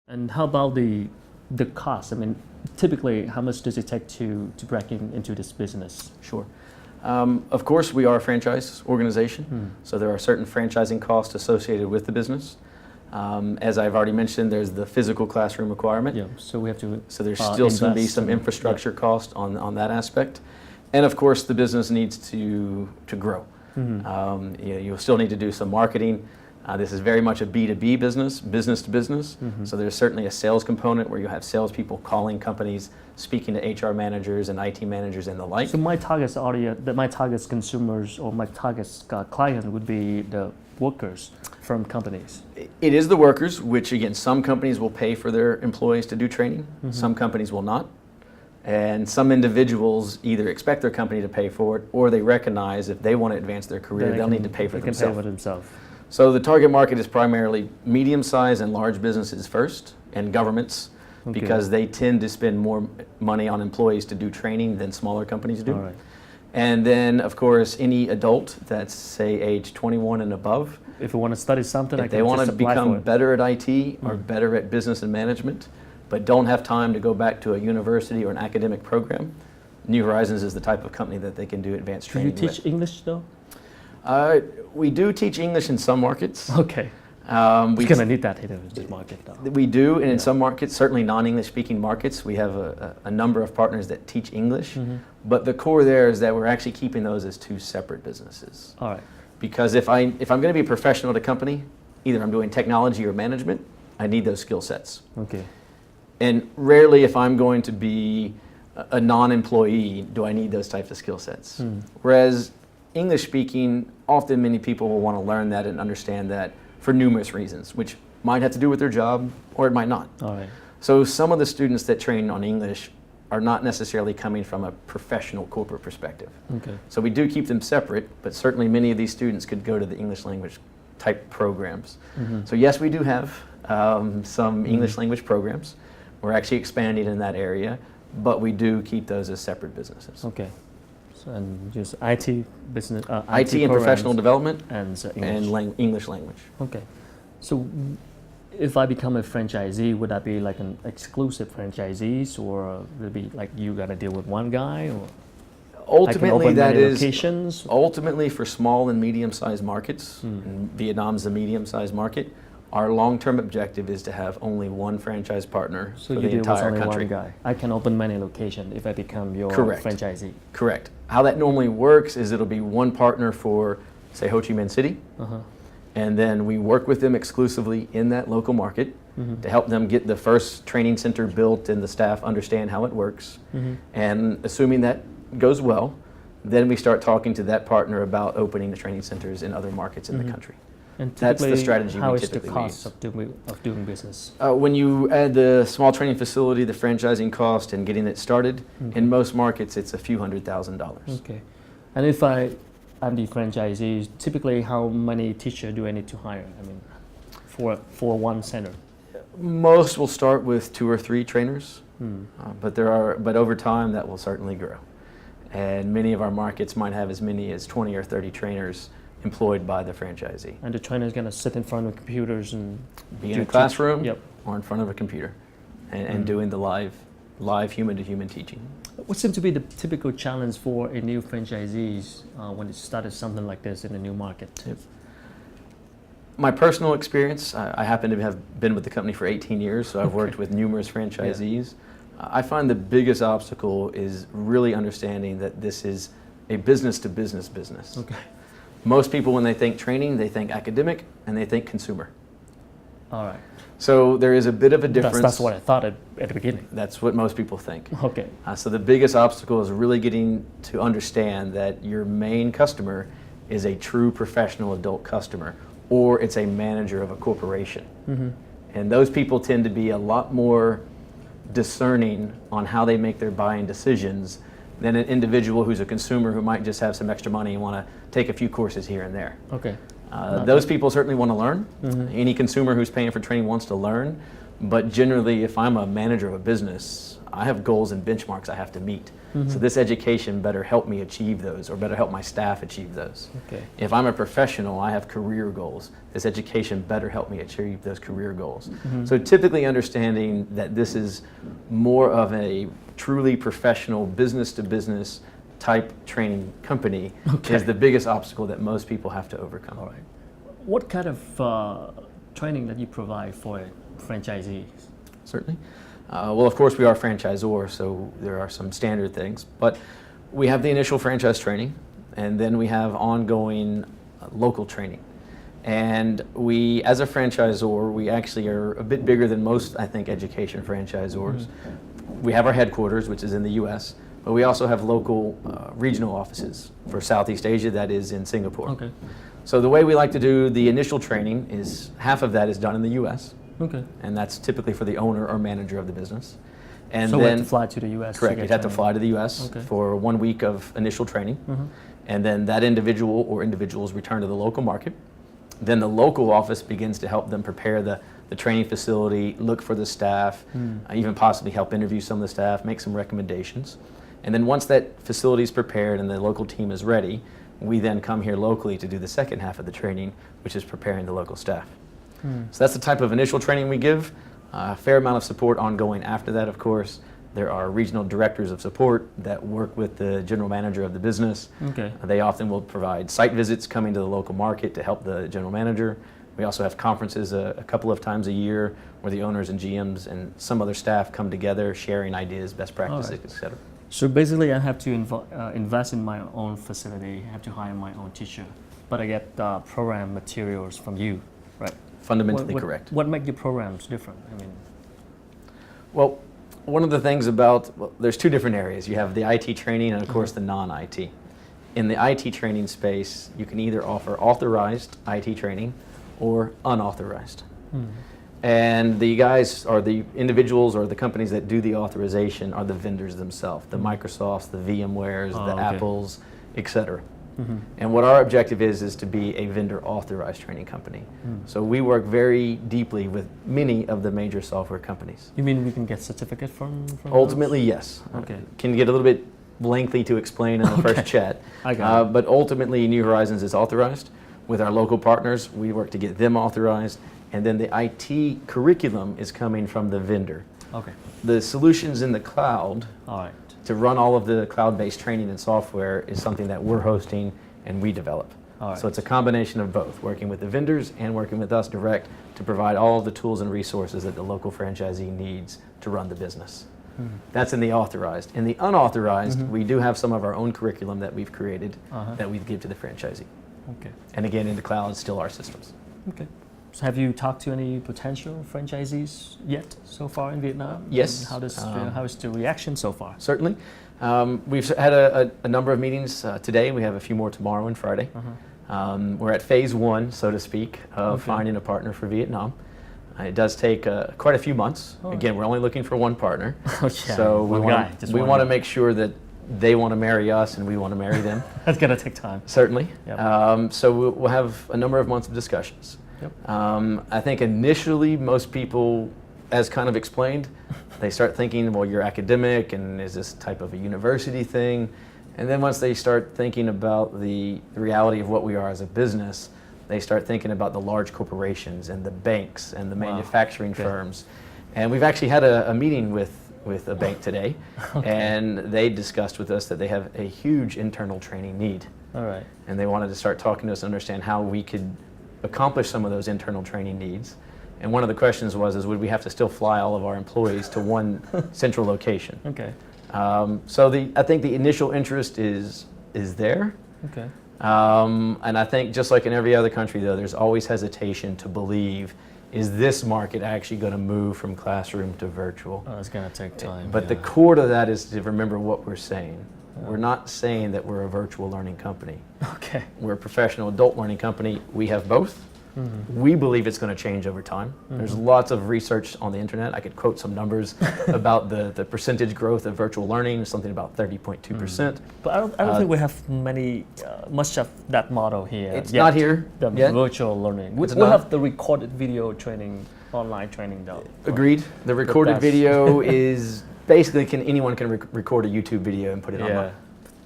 And how about the cost? I mean, typically, how much does it take to break into this business? Sure. Of course, we are a franchise organization, so there are certain franchising costs associated with the business. As I've already mentioned, there's the physical classroom requirement. Yeah, so we have to. So there's still going to be some infrastructure cost on that aspect, and of course, the business needs to grow. You'll still need to do some marketing. This is very much a B2B business to business. So there's certainly a sales component where you have salespeople calling companies, speaking to HR managers and IT managers and the like. So my target audience, my target consumers, or my target client would be the workers from companies. It is the workers, which again, some companies will pay for their employees to do training. Some companies will not. And some individuals either expect their company to pay for it, or they recognize if they want to advance their career, they'll need to pay for themselves. So the target market is primarily medium-sized and large businesses first, and governments, because they tend to spend more money on employees to do training than smaller companies do. All right. And then, of course, any adult that's, say, age 21 and above. If they want to study something, if they want to become better at IT or better at business and management, but don't have time to go back to a university or an academic program, New Horizons is the type of company that they can do advanced training with. Do you teach English, though? We do teach English in some markets. Okay. We're going to need that in this market, though. We do, and in some markets, certainly non-English speaking markets, we have a number of partners that teach English. But the core there is that we're actually keeping those as two separate businesses. All right. Because if I'm going to be a professional at a company, either I'm doing technology or management, I need those skill sets. Okay. And rarely, if I'm going to be a non-employee, do I need those types of skill sets. Whereas English speaking, often many people will want to learn that and understand that for numerous reasons, which might have to do with their job or it might not. All right. So some of the students that train on English are not necessarily coming from a professional corporate perspective. Okay. So we do keep them separate, but certainly many of these students could go to the English language type programs. So yes, we do have some English language programs. We're actually expanding in that area, but we do keep those as separate businesses. Okay. So, and just IT business, IT and professional development and English language. Okay. So if I become a franchisee, would that be like an exclusive franchisees, or would it be like you got to deal with one guy, or ultimately that is locations? Ultimately for small and medium-sized markets, and Vietnam's a medium-sized market, our long-term objective is to have only one franchise partner for the entire country. One guy. I can open many locations if I become your franchisee. Correct. How that normally works is it'll be one partner for, say, Ho Chi Minh City, and then we work with them exclusively in that local market to help them get the first training center built and the staff understand how it works. And assuming that goes well, then we start talking to that partner about opening the training centers in other markets in the country. And that's the strategy how we is typically the cost use. of doing business? When you add the small training facility, the franchising cost, and getting it started, in most markets it's a few $100,000. Okay. And if I'm the franchisee, typically how many teachers do I need to hire? I mean, for one center? Most will start with 2 or 3 trainers, but over time that will certainly grow. And many of our markets might have as many as 20 or 30 trainers employed by the franchisee. And the trainer is going to sit in front of computers and be in a classroom or in front of a computer and doing the live human-to-human teaching. What seems to be the typical challenge for a new franchisees when they started something like this in a new market? My personal experience, I happen to have been with the company for 18 years, so I've worked with numerous franchisees. I find the biggest obstacle is really understanding that this is a business-to-business business. Okay. Most people, when they think training, they think academic and they think consumer. All right. So there is a bit of a difference. That's what I thought at the beginning. That's what most people think. Okay. So the biggest obstacle is really getting to understand that your main customer is a true professional adult customer, or it's a manager of a corporation. And those people tend to be a lot more discerning on how they make their buying decisions than an individual who's a consumer who might just have some extra money and want to take a few courses here and there. Okay. Those people certainly want to learn. Any consumer who's paying for training wants to learn, but generally if I'm a manager of a business, I have goals and benchmarks I have to meet. So this education better help me achieve those, or better help my staff achieve those. Okay. If I'm a professional, I have career goals. This education better help me achieve those career goals. So typically understanding that this is more of a truly professional business-to-business type training company is the biggest obstacle that most people have to overcome. All right. What kind of training that you provide for franchisees? Certainly. Well, of course, we are a franchisor, so there are some standard things. But we have the initial franchise training, and then we have ongoing local training. And we, as a franchisor, we actually are a bit bigger than most, I think, education franchisors. We have our headquarters, which is in the U.S., but we also have local regional offices for Southeast Asia, that is in Singapore. Okay. So the way we like to do the initial training is half of that is done in the U.S., Okay. and that's typically for the owner or manager of the business. And So we then have to fly to the U.S. correct, to you'd get have to fly to the U.S. Okay. for 1 week of initial training, and then that individual or individuals return to the local market. Then the local office begins to help them prepare the training facility, look for the staff, even possibly help interview some of the staff, make some recommendations. And then once that facility is prepared and the local team is ready, we then come here locally to do the second half of the training, which is preparing the local staff. So that's the type of initial training we give. A fair amount of support ongoing after that, of course. There are regional directors of support that work with the general manager of the business. Okay. They often will provide site visits coming to the local market to help the general manager. We also have conferences a couple of times a year where the owners and GMs and some other staff come together, sharing ideas, best practices, etc. So basically, I have to invest in my own facility. I have to hire my own teacher, but I get program materials from you, right? Fundamentally correct. What makes your programs different? I mean, well, one of the things about, well, there's two different areas. You have the IT training and, of course, the non-IT. In the IT training space, you can either offer authorized IT training or unauthorized. And the guys, or the individuals, or the companies that do the authorization are the vendors themselves, the Microsofts, the VMwares, the Apples, etc. And what our objective is to be a vendor authorized training company. So we work very deeply with many of the major software companies. you mean we can get certificate from Ultimately, yes. Okay. Can get a little bit lengthy to explain in the first chat. I got it. But ultimately, New Horizons is authorized. With our local partners, we work to get them authorized. And then the IT curriculum is coming from the vendor. Okay. The solutions in the cloud All right. to run all of the cloud-based training and software is something that we're hosting and we develop. All right. So it's a combination of both, working with the vendors and working with us direct to provide all of the tools and resources that the local franchisee needs to run the business. That's in the authorized. In the unauthorized, we do have some of our own curriculum that we've created that we give to the franchisee. Okay. And again, in the cloud, it's still our systems. Okay. So have you talked to any potential franchisees yet so far in Vietnam? Yes. And how is the reaction so far? Certainly. We've had a number of meetings today. We have a few more tomorrow and Friday. We're at phase one, so to speak, of finding a partner for Vietnam. It does take quite a few months. Again, we're only looking for one partner. So we want to make sure that they want to marry us and we want to marry them. That's going to take time. Certainly. Yep. So we'll have a number of months of discussions. Yep. I think initially most people, as kind of explained, they start thinking, well, you're academic and is this type of a university thing? And then once they start thinking about the reality of what we are as a business, they start thinking about the large corporations and the banks and the manufacturing firms. And we've actually had a meeting with a bank today, and they discussed with us that they have a huge internal training need. All right. And they wanted to start talking to us to understand how we could accomplish some of those internal training needs. And one of the questions was, would we have to still fly all of our employees to one central location? Okay. So I think the initial interest is there. Okay. And I think just like in every other country, though, there's always hesitation to believe, is this market actually going to move from classroom to virtual? Oh, it's going to take time. But the core to that is to remember what we're saying. We're not saying that we're a virtual learning company. Okay. We're a professional adult learning company. We have both. We believe it's going to change over time. There's lots of research on the internet. I could quote some numbers about the percentage growth of virtual learning, something about 30.2%. But I don't think we have much of that model here. It's yet. not here The yet. virtual learning. We It's not. have the recorded video training, online training though. Agreed. The recorded that's- video is basically anyone can record a YouTube video and put it online.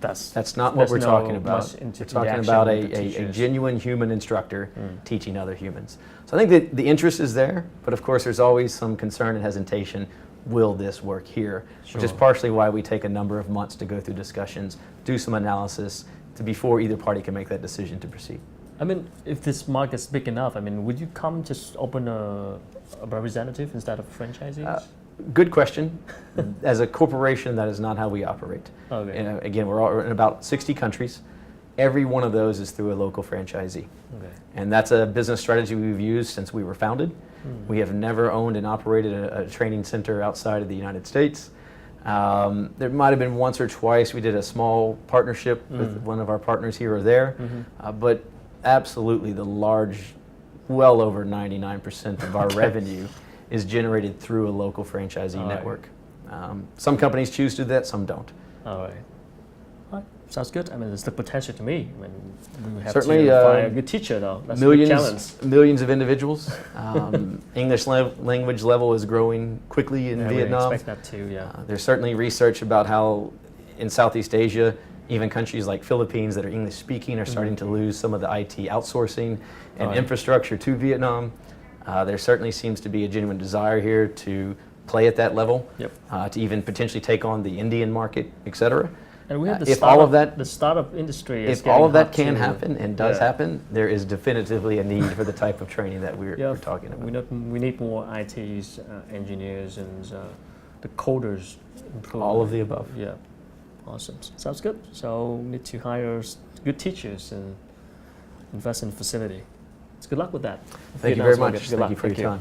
That's not what we're talking about. We're talking about a genuine human instructor teaching other humans. So I think that the interest is there, but of course there's always some concern and hesitation. Will this work here? Which is partially why we take a number of months to go through discussions, do some analysis, before either party can make that decision to proceed. I mean, if this market's big enough, I mean, would you come just open a representative instead of franchisees? Good question. As a corporation, that is not how we operate. Okay. Again, we're in about 60 countries. Every one of those is through a local franchisee. Okay. And that's a business strategy we've used since we were founded. We have never owned and operated a training center outside of the United States. There might have been once or twice we did a small partnership with one of our partners here or there, but absolutely the large, well over 99% of our revenue is generated through a local franchisee network. Some companies choose to do that, some don't. All right. Sounds good. I mean, there's the potential to me. I mean, we have certainly, to find a good teacher, though. That's a big challenge. Millions of individuals. English language level is growing quickly in Vietnam. We expect that too, yeah. There's certainly research about how in Southeast Asia, even countries like Philippines that are English speaking are starting to lose some of the IT outsourcing and infrastructure to Vietnam. There certainly seems to be a genuine desire here to play at that level, to even potentially take on the Indian market, et cetera. And we have if all of that, the startup industry is if all of that can happen and does happen, there is definitively a need for the type of training that we're talking about. We need more ITs, engineers, and the coders. All of the above. Yeah, awesome. Sounds good. So we need to hire good teachers and invest in the facility. Good luck with that. Thank you very much. Thank you for your time.